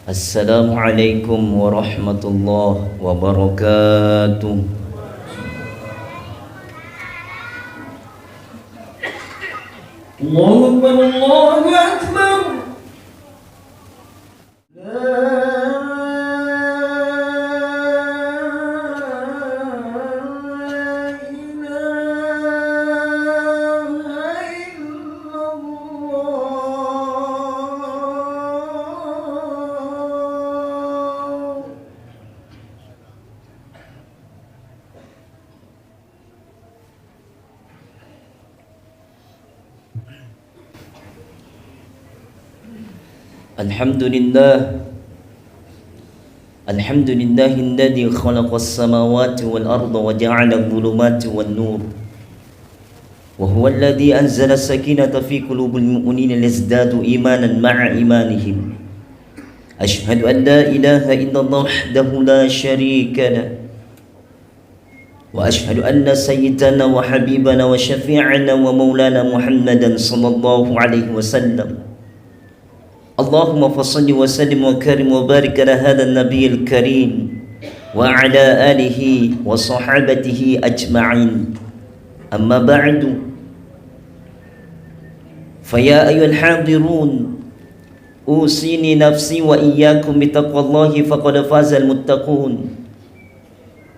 Assalamualaikum warahmatullahi wabarakatuh. Allahu Akbar, Allahu Akbar. Alhamdulillah alladzi khalaqas samawati wal arda wa ja'ala adh-dhulumati wan nur wa huwa alladzi anzala as-sakinata fi qulubil mu'minina liyazdadu imanan ma'a imanihim. Ashhadu an la ilaha illallah wahdahu la syarika lahu wa ashhadu anna sayyidana wa habibana wa syafi'ana wa maulana Muhammadan sallallahu alaihi wasallam. Allahumma fassalli wa sallim wa karim wa barik ala hadha an-nabiyil karim wa ala alihi wa sahabatihi ajma'in. Amma ba'du, faya ayyuhal hadirun, usini nafsi wa iyyakum bitaqwallahi faqad fazal muttaqun.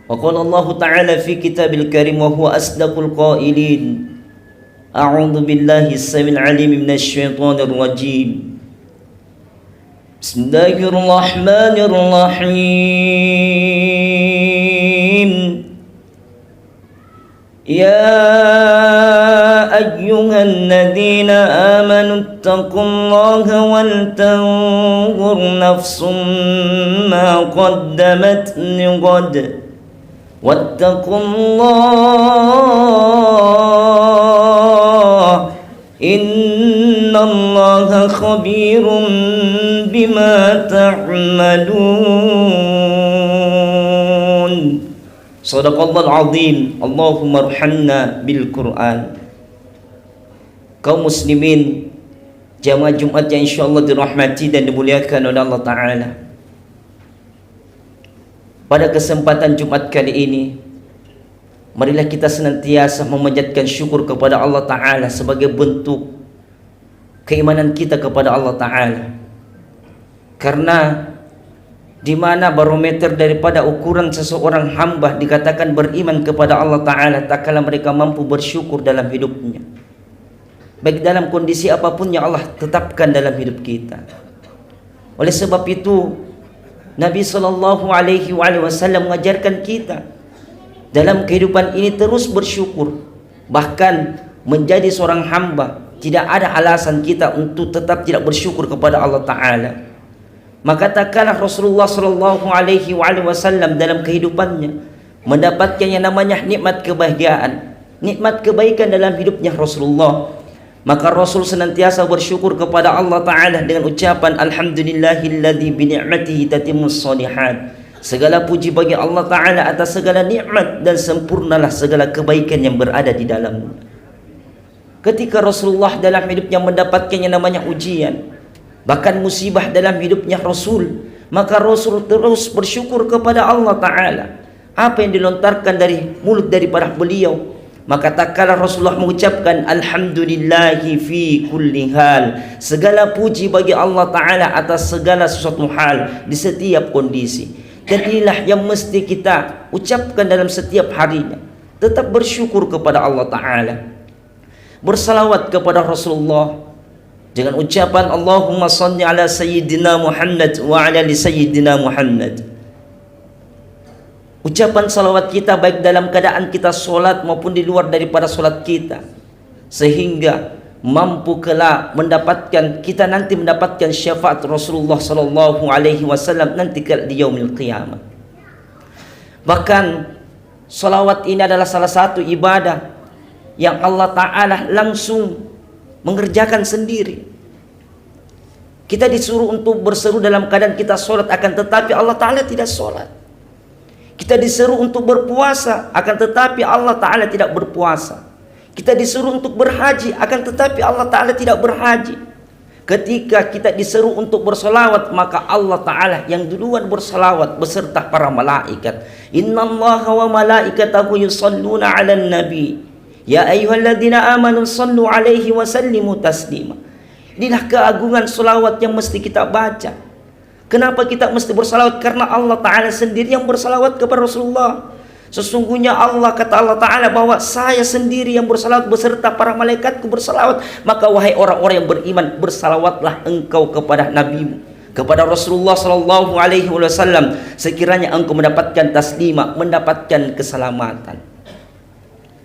Wa qala Allah ta'ala fi kitabil karim wa huwa asdaqul qailin. A'udzu billahi as-sami'il 'alim minasy syaithanir rajim. Bismillahirrahmanirrahim. Ya ayyuhalladzina amanu taqullaha wal tanzur nafsum ma qaddamat lighad wattaqullaha innallaha khabirum bima ta'malun. Shadaqallahul azim. Allahumma arhamna bil Qur'an. Kaum muslimin, jamaah Jumat yang insyaallah dirahmati dan dimuliakan oleh Allah Ta'ala, pada kesempatan Jumat kali ini, marilah kita senantiasa memanjatkan syukur kepada Allah Ta'ala sebagai bentuk keimanan kita kepada Allah Ta'ala. Karena di mana barometer daripada ukuran seseorang hamba dikatakan beriman kepada Allah Ta'ala, tak kala mereka mampu bersyukur dalam hidupnya, baik dalam kondisi apapun yang Allah tetapkan dalam hidup kita. Oleh sebab itu, Nabi SAW mengajarkan kita dalam kehidupan ini terus bersyukur. Bahkan menjadi seorang hamba, tidak ada alasan kita untuk tetap tidak bersyukur kepada Allah Ta'ala. Maka tak kalah Rasulullah SAW dalam kehidupannya mendapatkan yang namanya nikmat kebahagiaan, nikmat kebaikan dalam hidupnya Rasulullah. Maka Rasul senantiasa bersyukur kepada Allah Ta'ala dengan ucapan Alhamdulillahilladzi bini'matihi tatimmus shalihat. Segala puji bagi Allah Ta'ala atas segala nikmat dan sempurnalah segala kebaikan yang berada di dalamnya. Ketika Rasulullah dalam hidupnya mendapatkan yang namanya ujian, bahkan musibah dalam hidupnya Rasul, maka Rasul terus bersyukur kepada Allah Ta'ala. Apa yang dilontarkan dari mulut daripada beliau, maka tak kalah Rasulullah mengucapkan Alhamdulillahi fi kulli hal. Segala puji bagi Allah Ta'ala atas segala sesuatu hal, di setiap kondisi. Dan inilah yang mesti kita ucapkan dalam setiap harinya. Tetap bersyukur kepada Allah Ta'ala, bersalawat kepada Rasulullah dengan ucapan Allahumma salli ala sayyidina Muhammad wa ala li sayyidina Muhammad. Ucapan salawat kita baik dalam keadaan kita solat maupun di luar daripada solat kita, sehingga mampu kelak mendapatkan, kita nanti mendapatkan syafaat Rasulullah sallallahu alaihi wasallam nanti di yaumil qiyamah. Bahkan salawat ini adalah salah satu ibadah yang Allah Ta'ala langsung mengerjakan sendiri. Kita disuruh untuk berseru dalam keadaan kita sholat, akan tetapi Allah Ta'ala tidak sholat. Kita disuruh untuk berpuasa, akan tetapi Allah Ta'ala tidak berpuasa. Kita disuruh untuk berhaji, akan tetapi Allah Ta'ala tidak berhaji. Ketika kita diseru untuk bersalawat, maka Allah Ta'ala yang duluan bersalawat beserta para malaikat. Innallaha wa malaikatahu yusalluna 'alan nabi. Ya ayyuhalladzina amanu sallu 'alaihi wa sallimu taslima. Inilah keagungan salawat yang mesti kita baca. Kenapa kita mesti bersalawat? Karena Allah Ta'ala sendiri yang bersalawat kepada Rasulullah. Sesungguhnya Allah, kata Allah Ta'ala, bahwa saya sendiri yang bersalawat beserta para malaikatku bersalawat. Maka wahai orang-orang yang beriman, bersalawatlah engkau kepada Nabimu, kepada Rasulullah Sallallahu Alaihi Wasallam, sekiranya engkau mendapatkan taslima, mendapatkan keselamatan.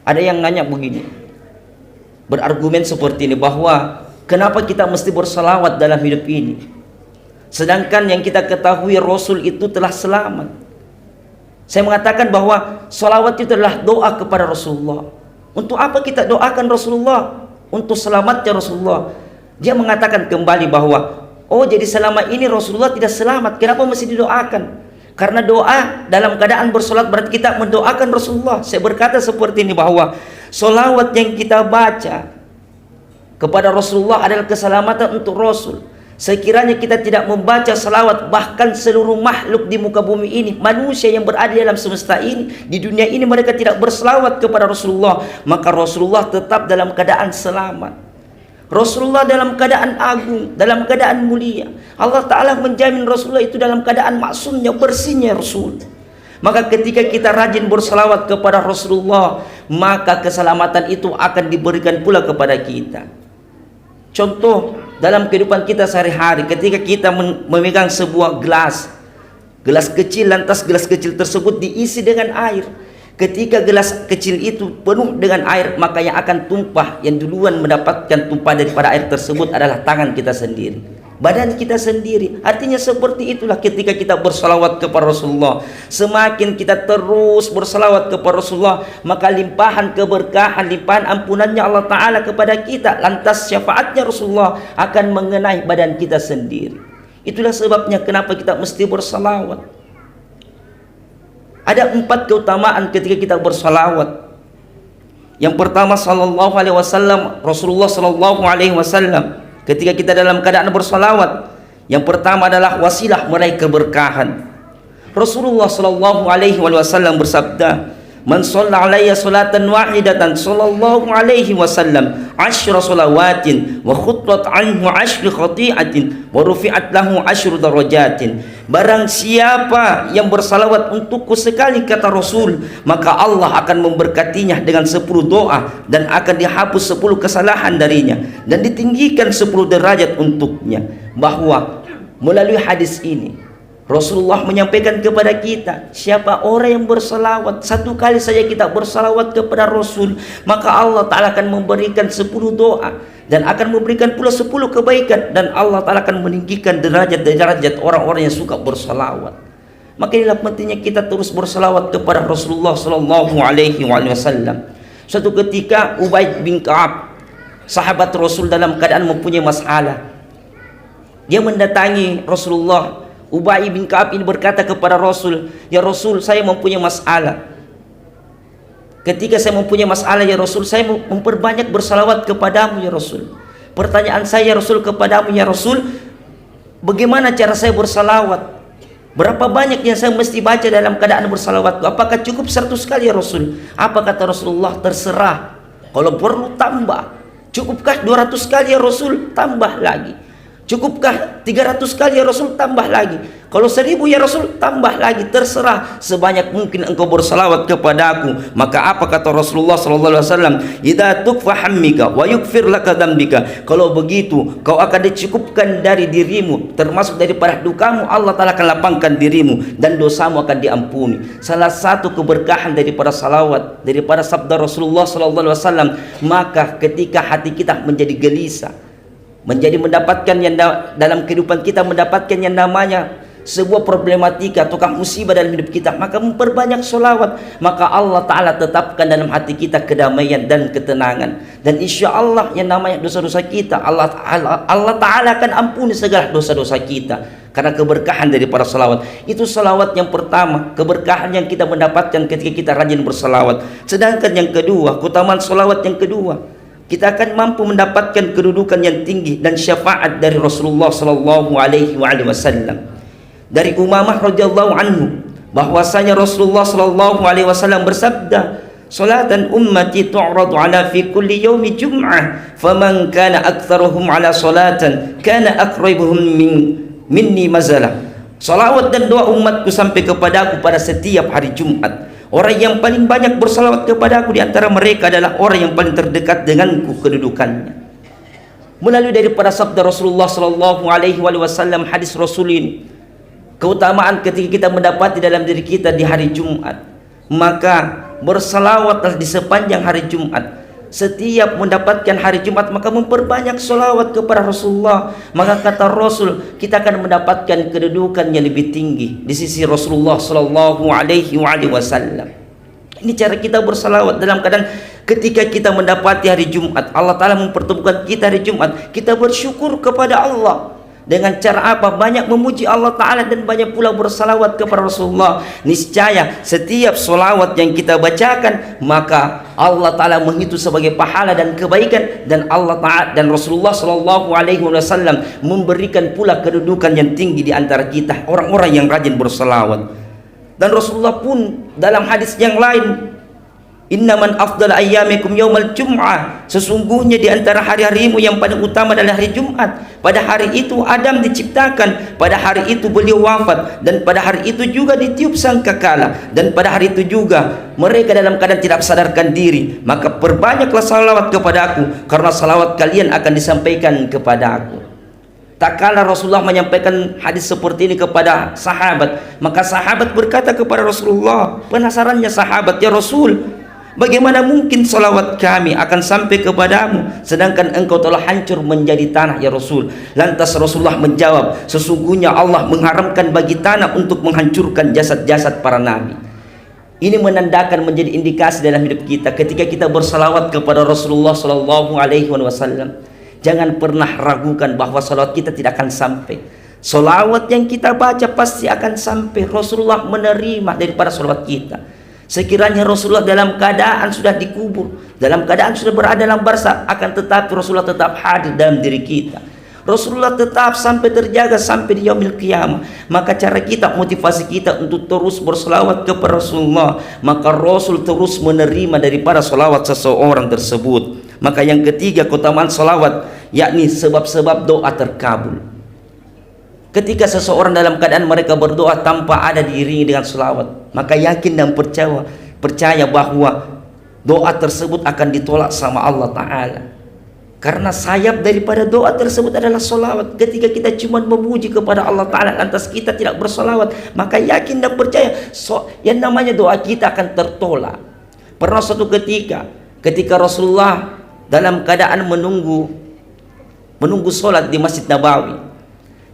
Ada yang nanya begini, berargumen seperti ini, bahwa kenapa kita mesti bersalawat dalam hidup ini, sedangkan yang kita ketahui Rasul itu telah selamat. Saya mengatakan bahwa salawat itu adalah doa kepada Rasulullah. Untuk apa kita doakan Rasulullah? Untuk selamatnya Rasulullah. Dia mengatakan kembali bahwa, oh jadi selama ini Rasulullah tidak selamat, kenapa mesti didoakan? Karena doa dalam keadaan bersolat berarti kita mendoakan Rasulullah. Saya berkata seperti ini, bahwa salawat yang kita baca kepada Rasulullah adalah keselamatan untuk Rasul. Sekiranya kita tidak membaca salawat, bahkan seluruh makhluk di muka bumi ini, manusia yang berada dalam semesta ini, di dunia ini, mereka tidak bersalawat kepada Rasulullah, maka Rasulullah tetap dalam keadaan selamat. Rasulullah dalam keadaan agung, dalam keadaan mulia. Allah Ta'ala menjamin Rasulullah itu dalam keadaan maksumnya, bersihnya Rasul. Maka ketika kita rajin bersalawat kepada Rasulullah, maka keselamatan itu akan diberikan pula kepada kita. Contoh dalam kehidupan kita sehari-hari, ketika kita memegang sebuah gelas kecil, lantas gelas kecil tersebut diisi dengan air. Ketika gelas kecil itu penuh dengan air, maka yang akan tumpah, yang duluan mendapatkan tumpah daripada air tersebut adalah tangan kita sendiri, badan kita sendiri. Artinya seperti itulah ketika kita bersalawat kepada Rasulullah. Semakin kita terus bersalawat kepada Rasulullah, maka limpahan keberkahan, limpahan ampunannya Allah Ta'ala kepada kita, lantas syafaatnya Rasulullah akan mengenai badan kita sendiri. Itulah sebabnya kenapa kita mesti bersalawat. Ada 4 keutamaan ketika kita bersalawat. Yang pertama, sallallahu alaihi wasallam, Rasulullah sallallahu alaihi wasallam, ketika kita dalam keadaan bersalawat, yang pertama adalah wasilah meraih keberkahan. Rasulullah sallallahu alaihi wasallam bersabda, "Man shalla alayya salatan wahidatan sallallahu alaihi wasallam 10 salawatin wa khuttat anhu 10 khati'atin wa rufi'at lahu 10 darajatin." Barang siapa yang bersalawat untukku sekali, kata Rasul, maka Allah akan memberkatinya dengan 10 doa dan akan dihapus 10 kesalahan darinya dan ditinggikan 10 derajat untuknya. Bahwa melalui hadis ini Rasulullah menyampaikan kepada kita, siapa orang yang bersalawat, 1 kali saja kita bersalawat kepada Rasul, maka Allah Ta'ala akan memberikan 10 doa dan akan memberikan pula 10 kebaikan, dan Allah Ta'ala akan meninggikan derajat-derajat orang-orang yang suka bersalawat. Maka inilah pentingnya kita terus bersalawat kepada Rasulullah Sallallahu Alaihi Wasallam. Suatu ketika Ubay bin Ka'ab, sahabat Rasul, dalam keadaan mempunyai masalah. Dia mendatangi Rasulullah. Ubay bin Ka'ab ini berkata kepada Rasul, "Ya Rasul, saya mempunyai masalah. Ketika saya mempunyai masalah, ya Rasul, saya memperbanyak bersalawat kepadamu, ya Rasul. Pertanyaan saya, ya Rasul, kepadamu, ya Rasul, bagaimana cara saya bersalawat? Berapa banyak yang saya mesti baca dalam keadaan bersalawat? Apakah cukup 100 kali, ya Rasul?" Apa kata Rasulullah? "Terserah. Kalau perlu tambah. Cukupkah 200 kali, ya Rasul? Tambah lagi. Cukupkah 300 kali, ya Rasul? Tambah lagi. Kalau 1000, ya Rasul? Tambah lagi. Terserah, sebanyak mungkin engkau bersalawat kepadaku." Maka apa kata Rasulullah sallallahu alaihi wasallam? "Idza tukfa hammika wa yukfir laka dzambika." Kalau begitu, kau akan dicukupkan dari dirimu, termasuk daripada dukamu, Allah Ta'ala akan lapangkan dirimu dan dosamu akan diampuni. Salah satu keberkahan daripada salawat, daripada sabda Rasulullah sallallahu alaihi wasallam, maka ketika hati kita menjadi gelisah, menjadi mendapatkan yang dalam kehidupan kita, mendapatkan yang namanya sebuah problematika ataukah musibah dalam hidup kita, maka memperbanyak sholawat, maka Allah Ta'ala tetapkan dalam hati kita kedamaian dan ketenangan, dan insya Allah yang namanya dosa-dosa kita, Allah Ta'ala akan ampuni segala dosa-dosa kita karena keberkahan dari para salawat. Itu salawat yang pertama, keberkahan yang kita mendapatkan ketika kita rajin bersalawat. Sedangkan yang kedua, keutamaan salawat yang kedua, kita akan mampu mendapatkan kedudukan yang tinggi dan syafaat dari Rasulullah sallallahu alaihi wasallam. Dari Umamah radhiyallahu anhu bahwasanya Rasulullah sallallahu alaihi wasallam bersabda, "Salatan ummati tu'radu ala fi kulli yaumi jum'ah, faman kana aktsaruhum ala salatan kana aqrabuhum minni mazalah." Salawat dan doa umatku sampai kepadaku pada setiap hari Jumat. Orang yang paling banyak bersalawat kepadaku di antara mereka adalah orang yang paling terdekat denganku kedudukannya. Melalui daripada sabda Rasulullah sallallahu alaihi wasallam, hadis Rasul ini, keutamaan ketika kita mendapati dalam diri kita di hari Jumat, maka bersalawatlah di sepanjang hari Jumat. Setiap mendapatkan hari Jumat maka memperbanyak salawat kepada Rasulullah. Maka kata Rasul, kita akan mendapatkan kedudukan yang lebih tinggi di sisi Rasulullah sallallahu alaihi wasallam. Ini cara kita bersalawat dalam keadaan ketika kita mendapati hari Jumat, Allah Ta'ala mempertemukan kita hari Jumat, kita bersyukur kepada Allah. Dengan cara apa? Banyak memuji Allah Ta'ala dan banyak pula bersalawat kepada Rasulullah. Niscaya setiap salawat yang kita bacakan, maka Allah Ta'ala menghitung sebagai pahala dan kebaikan, dan Allah Ta'ala dan Rasulullah sallallahu alaihi wasallam memberikan pula kedudukan yang tinggi di antara kita, orang-orang yang rajin bersalawat. Dan Rasulullah pun dalam hadis yang lain, "Innaman afdal ayyamikum yaumal jum'ah." Sesungguhnya di antara hari-harimu yang paling utama adalah hari Jumat. Pada hari itu Adam diciptakan, pada hari itu beliau wafat, dan pada hari itu juga ditiup sangkakala, dan pada hari itu juga mereka dalam keadaan tidak sadarkan diri. Maka perbanyaklah salawat kepadaku, karena salawat kalian akan disampaikan kepadaku. Tak kala Rasulullah menyampaikan hadis seperti ini kepada sahabat, maka sahabat berkata kepada Rasulullah, penasarannya sahabat, "Ya Rasul, bagaimana mungkin salawat kami akan sampai kepadamu sedangkan engkau telah hancur menjadi tanah, ya Rasul?" Lantas Rasulullah menjawab, "Sesungguhnya Allah mengharamkan bagi tanah untuk menghancurkan jasad-jasad para nabi." Ini menandakan menjadi indikasi dalam hidup kita ketika kita bersalawat kepada Rasulullah sallallahu alaihi wasallam. Jangan pernah ragukan bahwa salawat kita tidak akan sampai. Salawat yang kita baca pasti akan sampai. Rasulullah menerima daripada salawat kita. Sekiranya Rasulullah dalam keadaan sudah dikubur, dalam keadaan sudah berada dalam barzakh, akan tetapi Rasulullah tetap hadir dalam diri kita. Rasulullah tetap sampai terjaga sampai di yaumil qiyamah. Maka cara kita, motivasi kita untuk terus berselawat kepada Rasulullah, maka Rasul terus menerima daripada selawat seseorang tersebut. Maka yang ketiga, keutamaan selawat, yakni sebab-sebab doa terkabul. Ketika seseorang dalam keadaan mereka berdoa tanpa ada diiringi dengan selawat, maka yakin dan percaya bahwa doa tersebut akan ditolak sama Allah Ta'ala. Karena sayap daripada doa tersebut adalah selawat. Ketika kita cuma memuji kepada Allah Ta'ala lantas kita tidak berselawat, maka yakin dan percaya yang namanya doa kita akan tertolak. Pernah suatu ketika Rasulullah dalam keadaan menunggu sholat di Masjid Nabawi,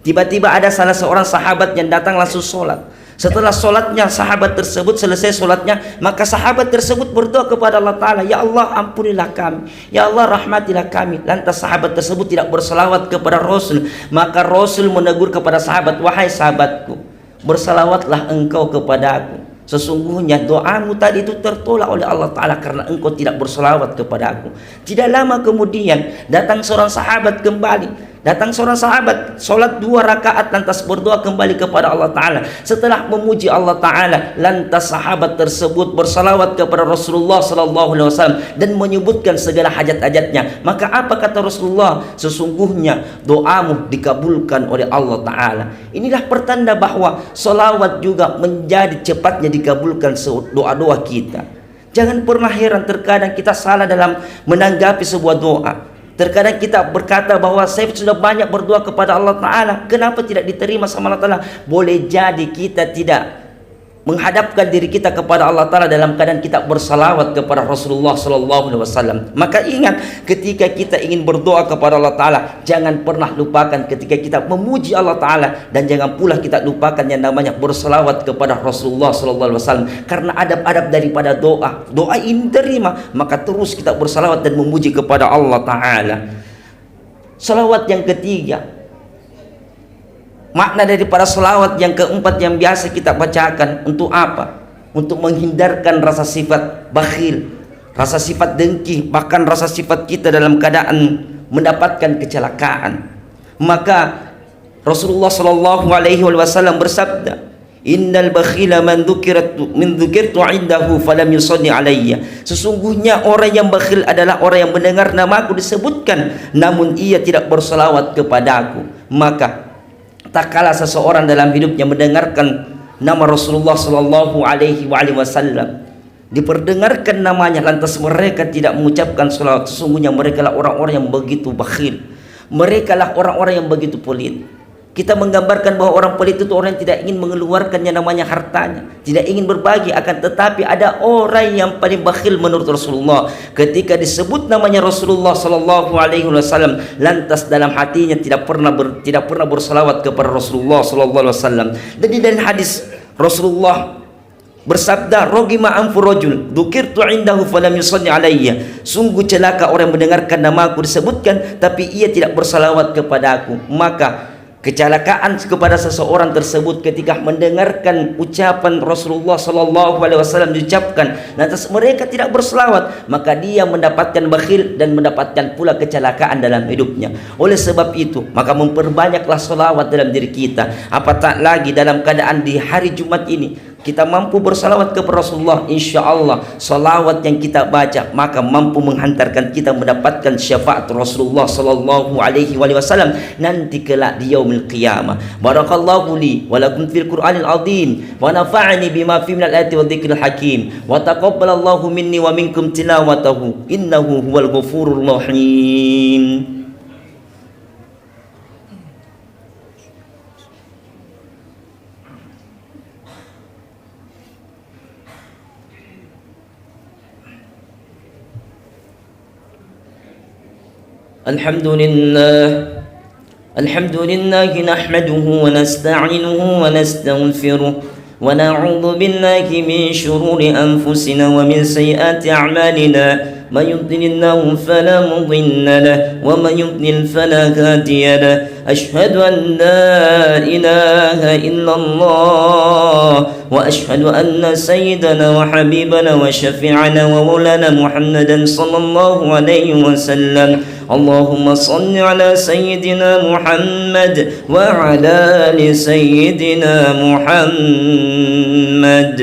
tiba-tiba ada salah seorang sahabat yang datang langsung sholat. Setelah sholatnya, sahabat tersebut selesai sholatnya, maka sahabat tersebut berdoa kepada Allah Ta'ala, "Ya Allah, ampunilah kami, Ya Allah, rahmatilah kami." Lantas sahabat tersebut tidak berselawat kepada Rasul. Maka Rasul menegur kepada sahabat, "Wahai sahabatku, bersalawatlah engkau kepadaku. Sesungguhnya doamu tadi itu tertolak oleh Allah Ta'ala karena engkau tidak berselawat kepada aku." Tidak lama kemudian datang seorang sahabat kembali. Datang seorang sahabat, sholat 2 rakaat lantas berdoa kembali kepada Allah Ta'ala. Setelah memuji Allah Ta'ala, lantas sahabat tersebut bersalawat kepada Rasulullah SAW dan menyebutkan segala hajat-hajatnya. Maka apa kata Rasulullah? "Sesungguhnya doamu dikabulkan oleh Allah Ta'ala." Inilah pertanda bahwa salawat juga menjadi cepatnya dikabulkan doa-doa kita. Jangan pernah heran terkadang kita salah dalam menanggapi sebuah doa. Terkadang kita berkata bahwa saya sudah banyak berdoa kepada Allah Ta'ala, kenapa tidak diterima sama Allah Ta'ala? Boleh jadi kita tidak menghadapkan diri kita kepada Allah Ta'ala dalam keadaan kita bersalawat kepada Rasulullah SAW. Maka ingat, ketika kita ingin berdoa kepada Allah Ta'ala, jangan pernah lupakan ketika kita memuji Allah Ta'ala, dan jangan pula kita lupakan yang namanya bersalawat kepada Rasulullah SAW. Karena adab-adab daripada doa ini terima, maka terus kita bersalawat dan memuji kepada Allah Ta'ala. Salawat yang ketiga, makna daripada selawat yang keempat yang biasa kita bacakan, untuk apa? Untuk menghindarkan rasa sifat bakhil, rasa sifat dengki, bahkan rasa sifat kita dalam keadaan mendapatkan kecelakaan. Maka Rasulullah sallallahu alaihi wasallam bersabda, "Innal bakhila man dzukirtu indahu falam yusalli alayya." Sesungguhnya orang yang bakhil adalah orang yang mendengar namaku disebutkan namun ia tidak berselawat kepadaku. Maka tak kalah seseorang dalam hidupnya mendengarkan nama Rasulullah sallallahu alaihi wasallam, diperdengarkan namanya lantas mereka tidak mengucapkan selawat, sesungguhnya mereka lah orang-orang yang begitu bakhil. Mereka lah orang-orang yang begitu pelit. Kita menggambarkan bahwa orang pelit itu orang yang tidak ingin mengeluarkannya namanya hartanya, tidak ingin berbagi, akan tetapi ada orang yang paling bakhil menurut Rasulullah. Ketika disebut namanya Rasulullah sallallahu alaihi wasallam, lantas dalam hatinya tidak pernah bersalawat kepada Rasulullah sallallahu alaihi wasallam. Jadi dari hadis Rasulullah bersabda, "Rogima anfu rajul dzukirtu indahu falam yusalli alayya." Sungguh celaka orang yang mendengarkan namaku disebutkan tapi ia tidak bersalawat kepadaku. Maka kecelakaan kepada seseorang tersebut ketika mendengarkan ucapan Rasulullah sallallahu alaihi wasallam diucapkan lantas mereka tidak berselawat, maka dia mendapatkan bakhil dan mendapatkan pula kecelakaan dalam hidupnya. Oleh sebab itu, maka memperbanyaklah selawat dalam diri kita. Apatah lagi dalam keadaan di hari Jumat ini kita mampu bersalawat kepada Rasulullah, insya Allah salawat yang kita baca maka mampu menghantarkan kita mendapatkan syafaat Rasulullah sallallahu alaihi wasallam nanti kelak di yaumil qiyamah. Barakallahu li wa lakum fil Qur'anil azim wa nafa'ani bima fi minal ayati wa dzikril hakim wa taqabbalallahu minni wa minkum tilawatahu innahu huwal ghafurur rahim. الحمد لله نحمده ونستعينه ونستغفره ونعوذ بالله من شرور أنفسنا ومن سيئات أعمالنا. من يضلل الله فلا مضل له ومن يضلل فلا هادي له. أشهد أن لا إله إلا الله وأشهد أن سيدنا وحبيبنا وشفيعنا ومولانا محمدا صلى الله عليه وسلم. اللهم صل على سيدنا محمد وعلى آل سيدنا محمد.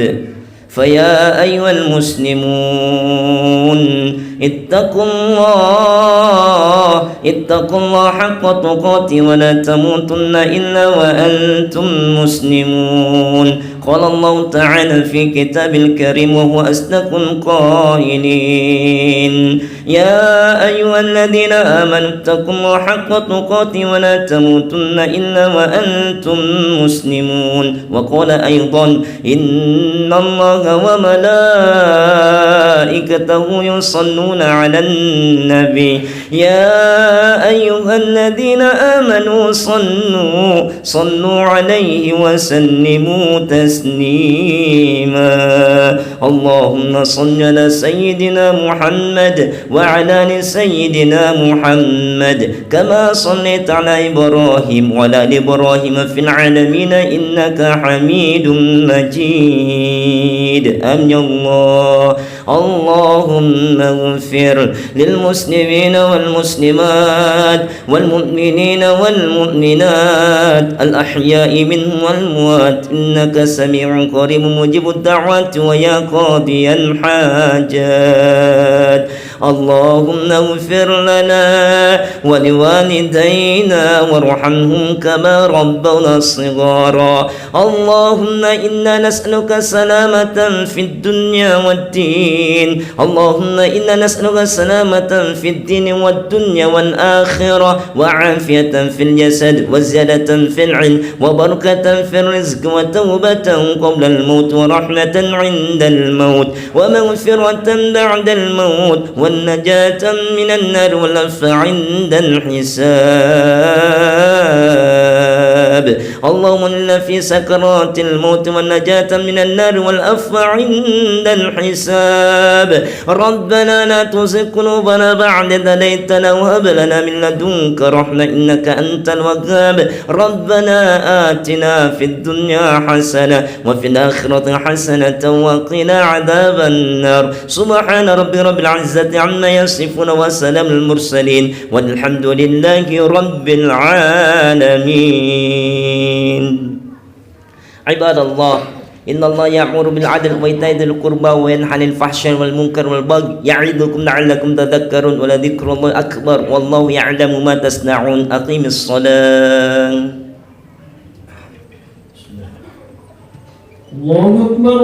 فيا أيها المسلمون اتقوا الله حق تقاته ولا تموتن إلا وأنتم مسلمون. قال الله تعالى في كتاب الكريم وهو أصدق القائلين: يا أيها الذين آمنوا اتقوا الله حق تقاته ولا تموتن إلا وأنتم مسلمون. وقال أيضا: إن الله وملائكته يصلون على النبي يا أيها الذين آمنوا صلوا عليه وسلموا تسليما. اللهم صل على سيدنا محمد وعلى آل سيدنا محمد كما صليت على إبراهيم وعلى آل إبراهيم في العالمين إنك حميد مجيد. آمين الله. اللهم اغفر للمسلمين والمسلمات والمؤمنين والمؤمنات الأحياء منهم والأموات إنك سميع قريب مجيب الدعوات ويا قاضي الحاجات. اللهم اغفر لنا ولوالدينا وارحمهم كما ربونا صغارا. اللهم إنا نسألك سلامة في الدنيا والدين. اللهم إنا نسألك سلامة في الدين والدنيا والآخرة وعافية في الجسد وزيادة في العلم وبركة في الرزق وتوبة قبل الموت ورحمة عند الموت ومغفرة بعد الموت والنجاة من النار والعفو عند الحساب. اللهم إنا في سكرات الموت والنجاة من النار والعفو عند الحساب ربنا لا تزغ قلوبنا بعد إذ هديتنا وهب لنا من لدنك رحمة إنك أنت الوهاب ربنا آتنا في الدنيا حسنة وفي الآخرة حسنة وقنا عذاب النار سبحان رب العزة عما يصفون وسلام المرسلين والحمد لله رب العالمين عباد الله إن الله يأمر بالعدل وإيتاء ذي القربى وينهى عن الفحشاء والمنكر والبغي يعظكم لعلكم تذكرون ولذكر الله أكبر والله يعلم ما تصنعون أقيم الصلاة الله أكبر